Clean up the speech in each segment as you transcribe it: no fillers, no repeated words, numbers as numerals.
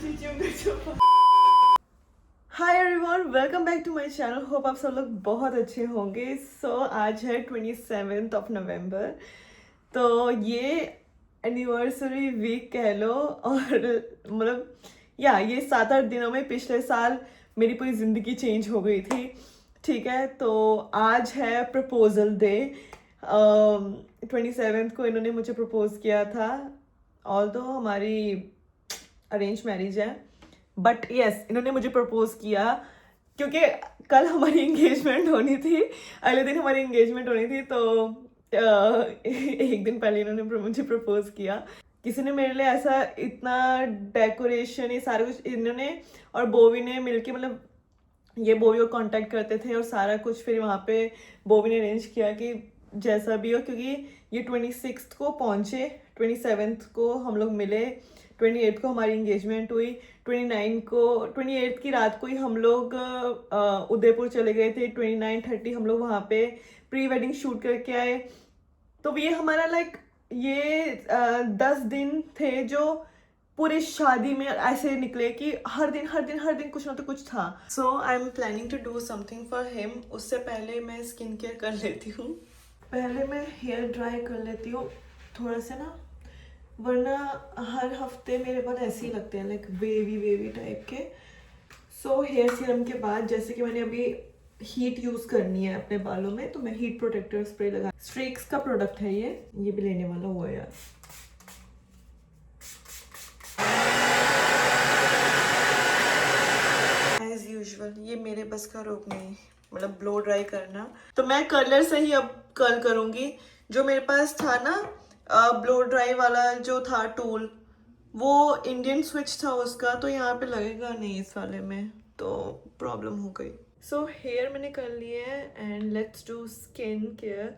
Hi everyone, welcome back to my channel. Hope आप सब लोग बहुत अच्छे होंगे। आज है 27 नवंबर, तो ये एनिवर्सरी वीक कह लो। और मतलब ये 7-8 दिनों में पिछले साल मेरी पूरी ज़िंदगी चेंज हो गई थी। ठीक है, तो आज है प्रपोजल डे। 27 को इन्होंने मुझे प्रपोज किया था। ऑल्दो हमारी अरेंज मैरिज है, बट यस इन्होंने मुझे प्रपोज किया क्योंकि कल हमारी एंगेजमेंट होनी थी, अगले दिन हमारी एंगेजमेंट होनी थी। तो एक दिन पहले इन्होंने मुझे प्रपोज किया। किसी ने मेरे लिए ऐसा इतना डेकोरेशन, ये सारा कुछ इन्होंने और बोवी ने मिलके, मतलब ये बोवी को कांटेक्ट करते थे और सारा कुछ फिर वहाँ पे बोवी ने अरेंज किया कि जैसा भी हो, क्योंकि ये 26 को पहुँचे, 27 को हम लोग मिले, 28 को हमारी इंगेजमेंट हुई, 28 की रात को ही हम लोग उदयपुर चले गए थे। 29-30 हम लोग वहाँ पे प्री वेडिंग शूट करके आए। तो ये हमारा ये 10 दिन थे जो पूरे शादी में ऐसे निकले कि हर दिन कुछ ना तो कुछ था। So I am planning to do something for him. उससे पहले मैं स्किन केयर कर लेती हूँ। पहले मैं हेयर ड्राई कर लेती हूँ थोड़ा सा ना, वरना हर हफ्ते मेरे बाल ऐसे ही लगते हैं, लाइक वेवी टाइप के। सो हेयर सीरम के बाद, जैसे कि मैंने अभी हीट यूज़ करनी है अपने बालों में, तो मैं हीट प्रोटेक्टर स्प्रे लगा, स्ट्रीक्स का प्रोडक्ट है ये भी लेने वाला हुआ यार। एज यूजुअल ये मेरे बस का रोक नहीं, मतलब ब्लो ड्राई करना। तो मैं कर्लर से ही अब कर्ल करूँगी। जो मेरे पास था ना ब्लो ड्राई वाला जो था टूल, वो इंडियन स्विच था उसका, तो यहाँ पे लगेगा नहीं इस वाले में, तो प्रॉब्लम हो गई। सो हेयर मैंने कर लिए हैं and let's do skin care.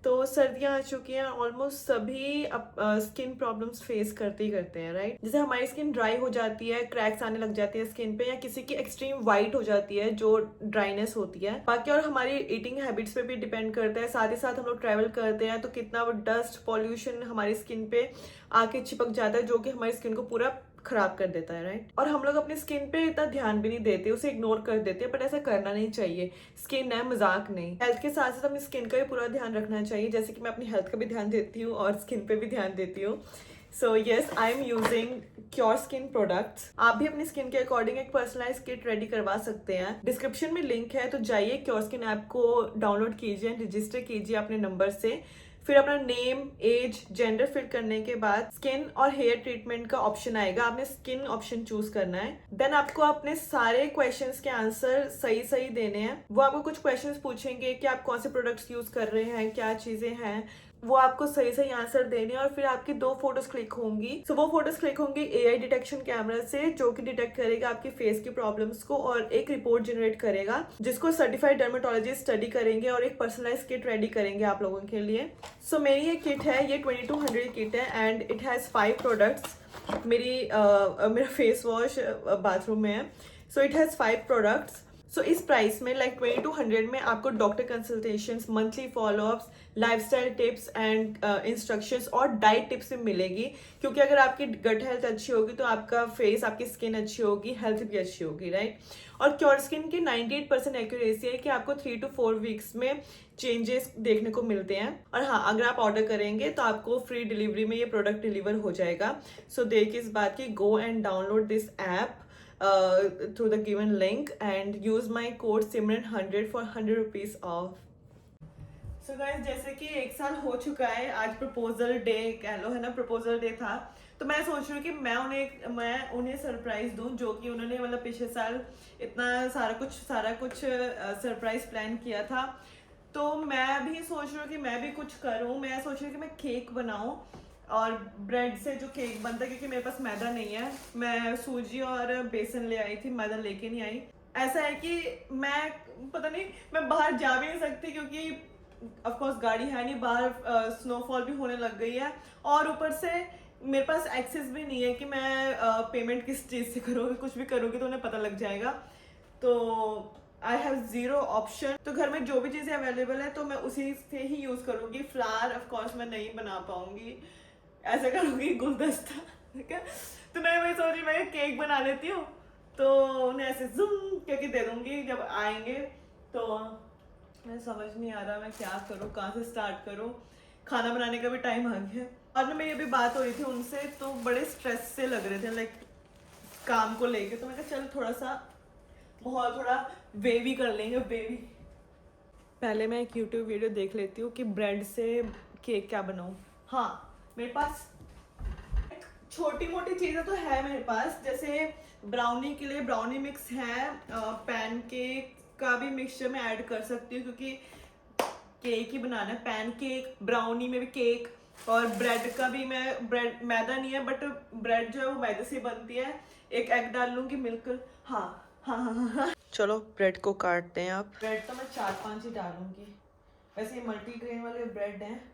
तो सर्दियाँ आ चुकी हैं, ऑलमोस्ट सभी अब स्किन प्रॉब्लम्स फेस करते ही करते हैं, राइट। जैसे हमारी स्किन ड्राई हो जाती है, क्रैक्स आने लग जाती है स्किन पे, या किसी की एक्सट्रीम वाइट हो जाती है जो ड्राइनेस होती है। बाकी और हमारी ईटिंग हैबिट्स पे भी डिपेंड करता है। साथ ही साथ हम लोग ट्रैवल करते हैं तो कितना वो डस्ट पॉल्यूशन हमारी स्किन पे आके चिपक जाता है, जो कि हमारी स्किन को पूरा खराब कर देता है, राइट। और हम लोग अपनी स्किन पे इतना ध्यान भी नहीं देते, उसे इग्नोर कर देते हैं, बट ऐसा करना नहीं चाहिए। स्किन है, मजाक नहीं। हेल्थ के साथ साथ अपनी स्किन का भी पूरा ध्यान रखना चाहिए, जैसे कि मैं अपनी हेल्थ का भी ध्यान देती हूँ और स्किन पे भी ध्यान देती हूँ। So yes, I am using cure skin products. आप भी अपनी स्किन के अकॉर्डिंग एक पर्सनलाइज किट रेडी करवा सकते हैं। डिस्क्रिप्शन में लिंक है, तो जाइए क्योर स्किन ऐप को डाउनलोड कीजिए, रजिस्टर कीजिए अपने नंबर से। फिर अपना नेम, एज, जेंडर फिल करने के बाद स्किन और हेयर ट्रीटमेंट का ऑप्शन आएगा, आपने स्किन ऑप्शन चूज करना है। देन आपको अपने सारे क्वेश्चंस के आंसर सही देने हैं। वो आपको कुछ क्वेश्चंस पूछेंगे कि आप कौन से प्रोडक्ट्स यूज कर रहे हैं, क्या चीजें हैं, वो आपको सही आंसर देने। और फिर आपकी 2 फोटोज क्लिक होंगी। सो वो फोटोज क्लिक होंगी एआई डिटेक्शन कैमरा से, जो कि डिटेक्ट करेगा आपकी फेस की प्रॉब्लम्स को और एक रिपोर्ट जनरेट करेगा, जिसको सर्टिफाइड डर्मेटोलॉजिस्ट स्टडी करेंगे और एक पर्सनलाइज किट रेडी करेंगे आप लोगों के लिए। सो मेरी ये किट है, ये 2200 किट है एंड इट हैज़ 5 प्रोडक्ट्स। मेरा फेस वॉश बाथरूम में है। So it has 5 products. So इस प्राइस में 2200 में आपको doctor consultations, monthly followups, lifestyle tips and instructions और डाइट टिप्स भी मिलेगी। क्योंकि अगर आपकी गट हेल्थ अच्छी होगी तो आपका फेस, आपकी स्किन अच्छी होगी, हेल्थ भी अच्छी होगी, राइट। और क्योर स्किन की 98% एक्यूरेसी है कि आपको 3 to 4 वीक्स में चेंजेस देखने को मिलते हैं। और हाँ, अगर आप ऑर्डर करेंगे तो आपको फ्री डिलीवरी में ये प्रोडक्ट डिलीवर हो जाएगा। सो देखिए इस बात की, go and download this app through the given link and use my code Simran100 for 100 rupees off. So guys, जैसे कि 1 साल हो चुका है, आज प्रपोजल डे कह लो, है ना, प्रपोजल डे था। तो मैं सोच रही हूँ कि मैं उन्हें सरप्राइज दूँ, जो कि उन्होंने मतलब पिछले साल इतना सारा कुछ सरप्राइज प्लान किया था। तो मैं भी सोच रही हूँ कि मैं भी कुछ करूँ। मैं सोच रही हूँ कि मैं केक बनाऊँ, और ब्रेड से जो केक बनता है, क्योंकि मेरे पास मैदा नहीं है। मैं सूजी और बेसन ले आई थी, मैदा लेके नहीं आई। ऐसा है कि मैं पता नहीं, मैं बाहर जा भी नहीं सकती क्योंकि ऑफ कोर्स गाड़ी है नहीं, बाहर स्नोफॉल भी होने लग गई है, और ऊपर से मेरे पास एक्सेस भी नहीं है कि मैं पेमेंट किस चीज़ से करूँगी। कुछ भी करूँगी तो उन्हें पता लग जाएगा, तो आई हैव ज़ीरो ऑप्शन। तो घर में जो भी चीज़ें अवेलेबल है तो मैं उसी से ही यूज़ करूँगी। फ्लावर ऑफ कोर्स मैं नहीं बना पाऊँगी, ऐसा करूँगी गुलदस्ता, ठीक है। तो मैं वही सोच रही, मैं मैं केक बना लेती हूँ तो उन्हें ऐसे जुम करके दे दूंगी जब आएंगे। तो मैं समझ नहीं आ रहा मैं क्या करूँ, कहाँ से स्टार्ट करूँ। खाना बनाने का भी टाइम आ गया और ना मेरी अभी बात हो रही थी उनसे तो बड़े स्ट्रेस से लग रहे थे, लाइक काम को लेके। तो मैंने कहा चल थोड़ा सा माहौल थोड़ा वेवी कर लेंगे, वेवी। पहले मैं एक यूट्यूब वीडियो देख लेती हूँ कि ब्रेड से केक क्या बनाऊँ। हाँ मेरे पास छोटी मोटी चीज़ें तो है मेरे पास, जैसे ब्राउनी के लिए ब्राउनी मिक्स है, पैन केक का भी मिक्सचर में ऐड कर सकती हूँ क्योंकि केक ही बनाना है। पैन केक, ब्राउनी में भी केक, और ब्रेड का भी मैं, ब्रेड मैदा नहीं है बट ब्रेड जो है वो मैदे से बनती है। एक एग डाल लूँगी मिल्क। हाँ हाँ हाँ हाँ हाँ। चलो ब्रेड को काटते हैं। आप ब्रेड तो मैं 4-5 ही डालूंगी, वैसे ये मल्टीग्रेन वाले ब्रेड हैं।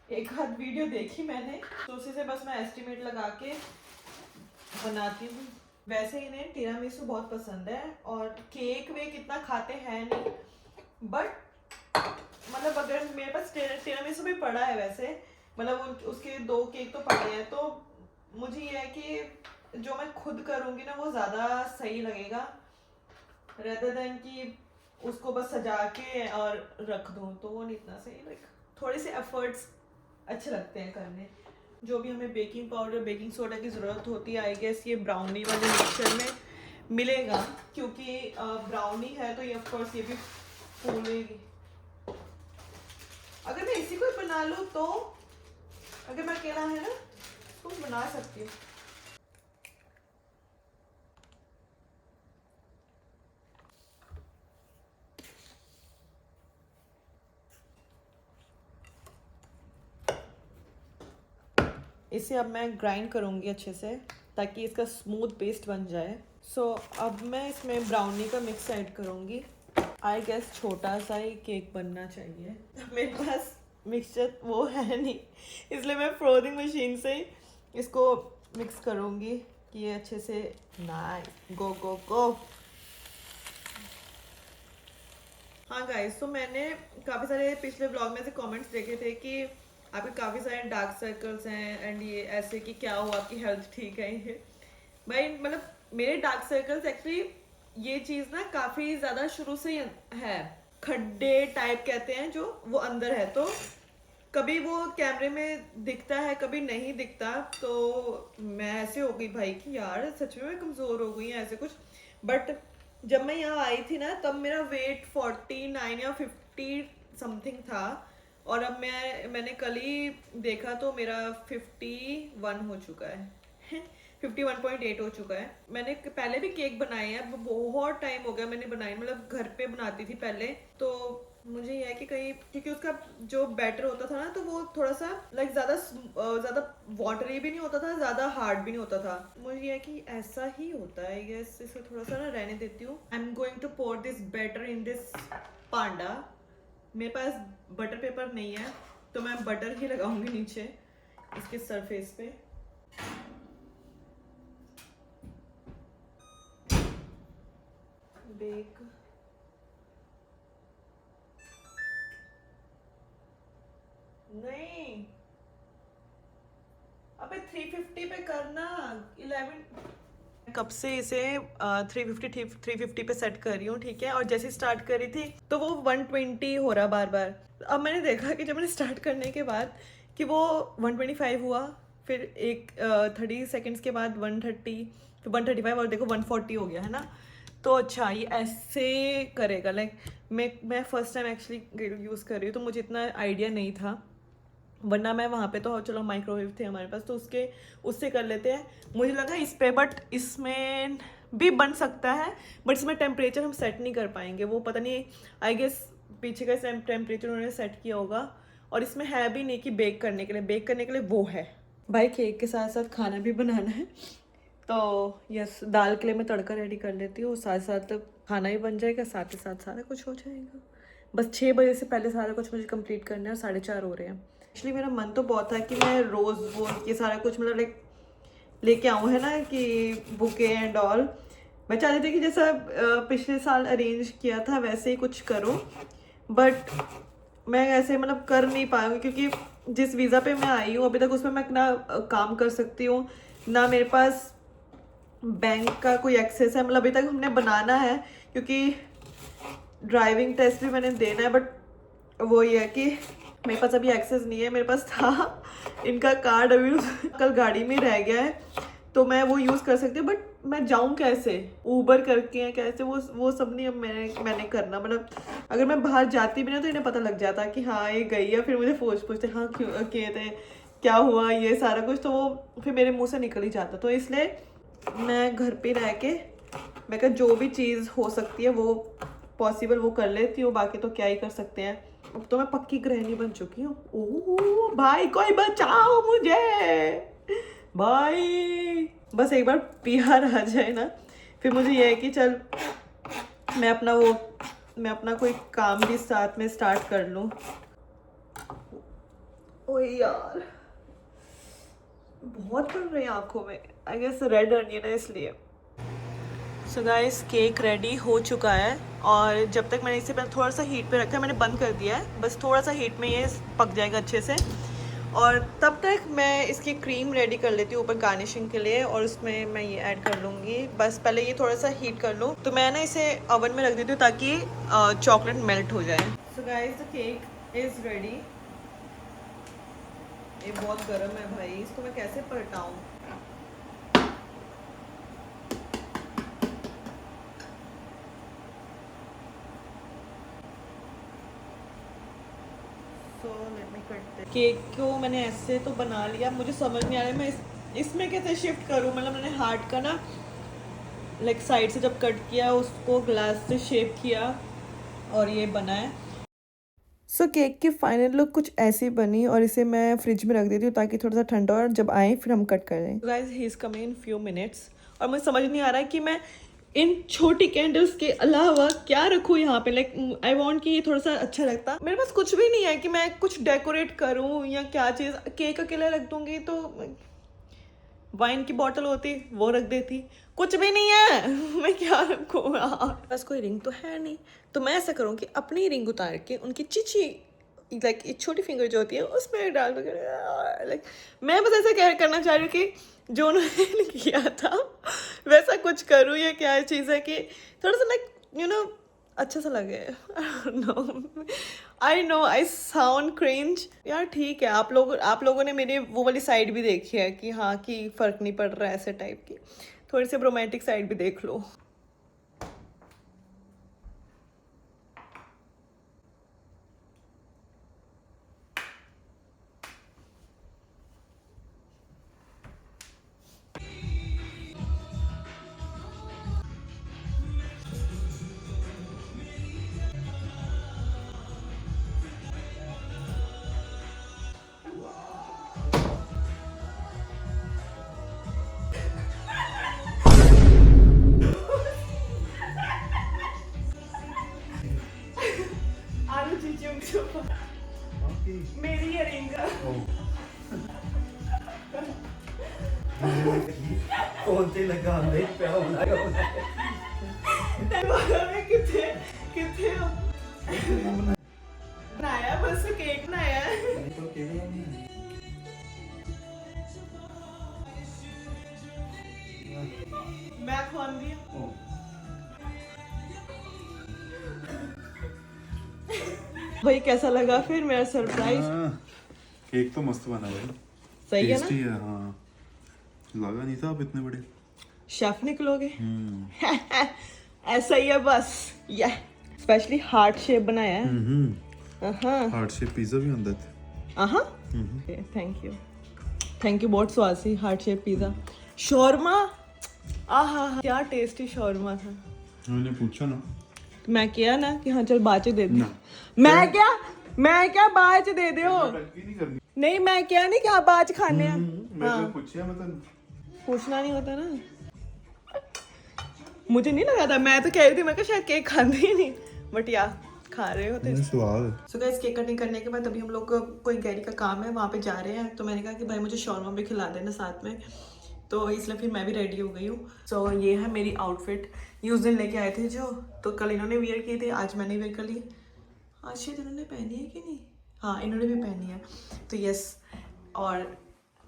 एक आध वीडियो देखी मैंने तो उसी से बस मैं एस्टिमेट लगा के बनाती हूँ। वैसे इन्हें टिरामिसू बहुत पसंद है और केक वे कितना खाते हैं नहीं, बट मतलब अगर मेरे पास टिरामिसू भी पड़ा है वैसे, मतलब उसके 2 केक तो पड़े हैं, तो मुझे ये है कि जो मैं खुद करूँगी ना वो ज़्यादा सही लगेगा रेदर देन कि उसको बस सजा के और रख दूँ, तो वो नहीं इतना सही। लाइक थोड़े से एफर्ट्स अच्छे लगते हैं करने। जो भी हमें बेकिंग पाउडर, बेकिंग सोडा की ज़रूरत होती है आई गेस ये ब्राउनी वाले मिक्सचर में मिलेगा, क्योंकि ब्राउनी है तो ये ऑफ कोर्स ये भी फूलेगी। अगर मैं इसी को बना लूँ तो, अगर मैं अकेला है ना तो बना सकती हूँ। इसे अब मैं ग्राइंड करूँगी अच्छे से ताकि इसका स्मूथ पेस्ट बन जाए। सो अब मैं इसमें ब्राउनी का मिक्स ऐड करूँगी। आई गेस छोटा सा ही केक बनना चाहिए। मेरे पास मिक्सचर वो है नहीं, इसलिए मैं फ्रोजिंग मशीन से ही इसको मिक्स करूँगी कि ये अच्छे से नाइस गो गो गो। हाँ गाइस, तो मैंने काफ़ी सारे पिछले ब्लॉग में से कमेंट्स देखे थे कि आपके काफ़ी सारे डार्क सर्कल्स हैं एंड ये ऐसे कि क्या हुआ, आपकी हेल्थ ठीक है ये। भाई मतलब मेरे डार्क सर्कल्स एक्चुअली ये चीज़ ना काफ़ी ज़्यादा शुरू से ही है, खड्डे टाइप कहते हैं जो, वो अंदर है। तो कभी वो कैमरे में दिखता है कभी नहीं दिखता, तो मैं ऐसे हो गई भाई कि यार सच में मैं कमज़ोर हो गई ऐसे कुछ। बट जब मैं यहाँ आई थी ना तब मेरा वेट 49 या 50 समथिंग था, और अब मैंने कल ही देखा तो मेरा 51 हो चुका है 51.8 हो चुका है। मैंने पहले भी केक बनाए हैं, बहुत टाइम हो गया मैंने बनाई, मतलब घर पे बनाती थी पहले। तो मुझे यह है कि कहीं, क्योंकि उसका जो बैटर होता था ना तो वो थोड़ा सा लाइक ज़्यादा वाटरी भी नहीं होता था, ज़्यादा हार्ड भी नहीं होता था। मुझे यह है कि ऐसा ही होता है यस, इसको थोड़ा सा ना रहने देती हूँ। I am going to pour this batter in this panda. मेरे पास बटर पेपर नहीं है तो मैं बटर ही लगाऊंगी नीचे इसके सरफेस पे। बेक नहीं, अबे 350 पे करना। 11 कब से इसे 350 पे सेट कर रही हूँ, ठीक है। और जैसे स्टार्ट करी थी तो वो 120 हो रहा बार बार। अब मैंने देखा कि जब मैंने स्टार्ट करने के बाद कि वो 125 हुआ, फिर एक 30 सेकेंड्स के बाद 130, फिर 135 और देखो 140 हो गया है ना। तो अच्छा ये ऐसे करेगा। लाइक मैं फर्स्ट टाइम एक्चुअली यूज़ कर रही हूँ तो मुझे इतना आइडिया नहीं था, वरना मैं वहाँ पे तो चलो माइक्रोवेव थे हमारे पास तो उससे कर लेते हैं। मुझे लगा इस पे, बट इसमें भी बन सकता है, बट इसमें टेम्परेचर हम सेट नहीं कर पाएंगे। वो पता नहीं, आई गेस पीछे का टेम्परेचर उन्होंने सेट किया होगा, और इसमें है भी नहीं कि बेक करने के लिए वो है। भाई केक के साथ साथ खाना भी बनाना है, तो यस दाल के लिए मैं तड़का रेडी कर लेती हूँ, साथ साथ खाना भी बन जाएगा, साथ ही साथ सारा कुछ हो जाएगा। बस 6 बजे से पहले सारा कुछ मुझे कंप्लीट करना है और 4:30 हो रहे हैं। एक्चुअली मेरा मन तो बहुत था कि मैं रोज़ वो ये सारा कुछ मतलब लाइक लेके आऊँ, है ना, कि बुके एंड ऑल। मैं चाहती थी कि जैसा पिछले साल अरेंज किया था वैसे ही कुछ करो, बट मैं ऐसे मतलब कर नहीं पाऊँगी क्योंकि जिस वीज़ा पे मैं आई हूँ अभी तक उसमें मैं ना काम कर सकती हूँ, ना मेरे पास बैंक का कोई एक्सेस है। मतलब अभी तक हमने बनाना है क्योंकि ड्राइविंग टेस्ट भी मैंने देना है, बट वो ये है कि मेरे पास अभी एक्सेस नहीं है। मेरे पास था इनका कार्ड, अभी कल गाड़ी में रह गया है, तो मैं वो यूज़ कर सकती हूँ, बट मैं जाऊँ कैसे? ऊबर करके हैं कैसे? वो सब नहीं अब मैंने करना। मतलब अगर मैं बाहर जाती भी ना तो इन्हें पता लग जाता कि हाँ ये गई है, फिर मुझे पूछते हाँ क्यों कहते क्या हुआ ये सारा कुछ, तो वो फिर मेरे मुंह से निकल ही जाता। तो इसलिए मैं घर पे रह के मैं कहा जो भी चीज़ हो सकती है वो पॉसिबल वो कर लेती हूँ, बाकी तो क्या ही कर सकते हैं। अब तो मैं पक्की गृहिणी बन चुकी हूँ। ओह भाई कोई बचाओ मुझे भाई, बस एक बार पीआर आ जाए ना, फिर मुझे ये है कि चल मैं अपना कोई काम भी साथ में स्टार्ट कर लूँ। ओए यार बहुत पड़ रही है आंखों में, आई गेस रेड अनियन है इसलिए। सो गाइस केक रेडी हो चुका है, और जब तक मैंने इसे थोड़ा सा हीट पे रखा है, मैंने बंद कर दिया है, बस थोड़ा सा हीट में ये पक जाएगा अच्छे से। और तब तक मैं इसकी क्रीम रेडी कर लेती हूँ ऊपर गार्निशिंग के लिए, और उसमें मैं ये ऐड कर लूँगी। बस पहले ये थोड़ा सा हीट कर लूँ, तो मैं ना इसे ओवन में रख देती हूँ ताकि चॉकलेट मेल्ट हो जाए। So guys the cake is ready. ये बहुत गर्म है भाई, इसको मैं कैसे पलटाऊँ? केक को मैंने ऐसे तो बना लिया, मुझे समझ नहीं आ रहा है मैं इसमें कैसे शिफ्ट करूँ। मतलब मैंने हार्ट का ना लाइक साइड से जब कट किया, उसको ग्लास से शेप किया और ये बना है। सो केक की फाइनल लुक कुछ ऐसी बनी, और इसे मैं फ्रिज में रख देती हूँ ताकि थोड़ा सा ठंडा, और जब आए फिर हम कट करें। Guys he is coming in few minutes, और मुझे समझ नहीं आ रहा है कि मैं इन छोटी कैंडल्स के अलावा क्या रखूँ यहाँ पे। लाइक आई वांट कि ये थोड़ा सा अच्छा लगता। मेरे पास कुछ भी नहीं है कि मैं कुछ डेकोरेट करूँ या क्या चीज़। केक अकेला रख दूँगी तो वाइन की बॉटल होती वो रख देती, कुछ भी नहीं है। मैं क्या रखूँ यार? बस कोई रिंग तो है नहीं, तो मैं ऐसा करूँ कि अपनी रिंग उतार के उनकी चिची लाइक एक छोटी फिंगर जो होती है उसमें डाल दूँ। लाइक मैं बस ऐसा क्या करना चाह रही हूँ कि जो उन्होंने किया था वैसा कुछ करूँ, या क्या चीज़ है कि थोड़ा सा लाइक यू नो अच्छा सा लगे। I know I sound cringe यार। ठीक है, आप लोगों ने मेरी वो वाली साइड भी देखी है कि हाँ कि फ़र्क नहीं पड़ रहा है ऐसे टाइप की, थोड़ी सी रोमांटिक साइड भी देख लो। आलू चीचियों के ऊपर मेरी ये रिंग कौन से लगा दे पे बनाया में कितने कितने बनाया, बस केक बनाया तो केक मैं खाऊंगी। भाई कैसा लगा फिर मेरा सरप्राइज? केक तो मस्त बना है, सही है ना? टेस्टी है। हाँ लगा नहीं था आप इतने बड़े शेफ निकलोगे। ऐसा ही है बस। ये स्पेशली हार्ट शेप बनाया है। हार्ट शेप पिज्जा भी आंदा थे। थैंक यू बहुत स्वादी हार्ट शेप पिज्जा। शौरमा आहा क्या टेस्टी शौरमा था। मैंने पूछा ना, मैं किया ना कि हाँ चल बाचे दे दे। ना। मैं क्या बाच दे दे हो? नहीं करनी। नहीं मैं क्या नहीं क्या बाच खाने हैं। मैं तो पूछा मतलब पूछना नहीं होता ना, मुझे नहीं लगा था। मैं तो कह रही थी मैं क्या शायद केक खाते ही नहीं, बट यार खा रहे हो तो स्वाद। सो गाइस केक कटिंग करने के बाद अभी हम लोग को कोई गैरी का काम है, वहाँ पे जा रहे हैं। तो मैंने कहा कि भाई मुझे शौरमा भी खिला देना साथ में, तो इसलिए फिर मैं भी रेडी हो गई हूँ। सो ये है मेरी आउटफिट, ये उस दिन लेके आए थे जो, तो कल इन्होंने वियर की थी, आज मैंने वियर कर ली। आज शायद इन्होंने पहनी है कि नहीं, हाँ इन्होंने भी पहनी है तो यस। और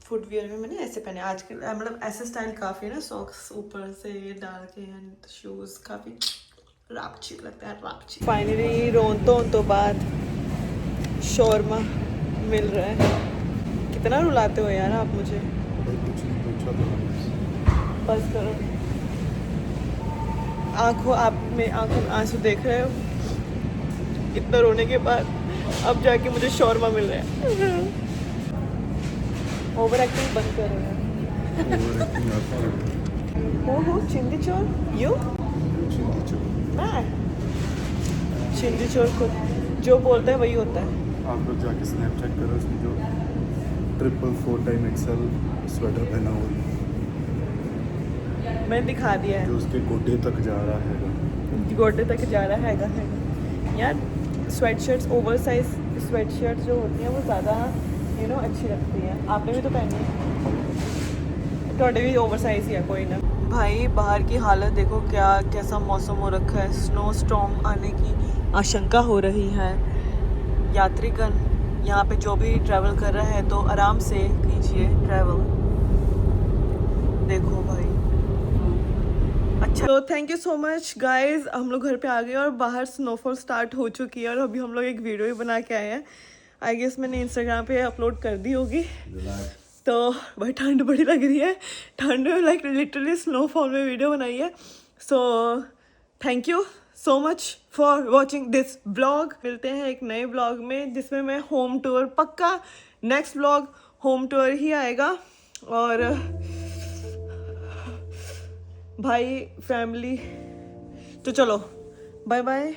फुटवियर में मैंने ऐसे पहने आजकल, मतलब ऐसे स्टाइल काफ़ी है ना, सॉक्स ऊपर से डाल के एंड शूज़, काफ़ी रापची लगता है, रापची। फाइनली रोन तो बाद शोरमा मिल रहा है। कितना रुलाते हो यार आप मुझे, कुछ नहीं पूछा तो बस करो। आंखों में आंसू देख रहे हो, इतना रोने के बाद अब जाके मुझे शोरमा मिल रहा है। ओवर एक्टिंग बंद कर रहे हैं। ओवर एक्टिंग आता है। हो चिंदी चोर यू, चिंदी चोर मैं चिंदी चोर को जो बोलता है वही होता है। आप लोग जाके स्नैप चेक करो, उसमें जो 444 XL स्वेटर पहना हुआ है, मैंने दिखा दिया जो है, उसके गोडे तक जा रहा है। गोडे तक जा रहा हैगा यार। Sweat shirts, over size sweat shirts जो होती हैं वो ज़्यादा अच्छी लगती हैं। आपने भी तो पहनी है, थोड़े भी ओवर साइज ही है, कोई ना। भाई बाहर की हालत देखो, क्या कैसा मौसम हो रखा है। स्नो स्टॉर्म आने की आशंका हो रही है। यात्रीगण यहाँ पे जो भी ट्रैवल कर रहा है तो आराम से कीजिए ट्रैवल। देखो भाई, अच्छा तो thank you so much guys, हम लोग घर पे आ गए और बाहर स्नोफॉल स्टार्ट हो चुकी है और अभी हम लोग एक वीडियो भी बना के आए हैं। आई गेस मैंने इंस्टाग्राम पे अपलोड कर दी होगी। तो भाई ठंड बड़ी लग रही है, ठंड में लाइक लिटरली स्नोफॉल में वीडियो बनाई है। So thank you so much for watching this blog. मिलते हैं एक नए ब्लॉग में जिसमें मैं होम टूर, पक्का नेक्स्ट ब्लॉग होम टूर ही आएगा। और भाई फैमिली, तो चलो बाय बाय।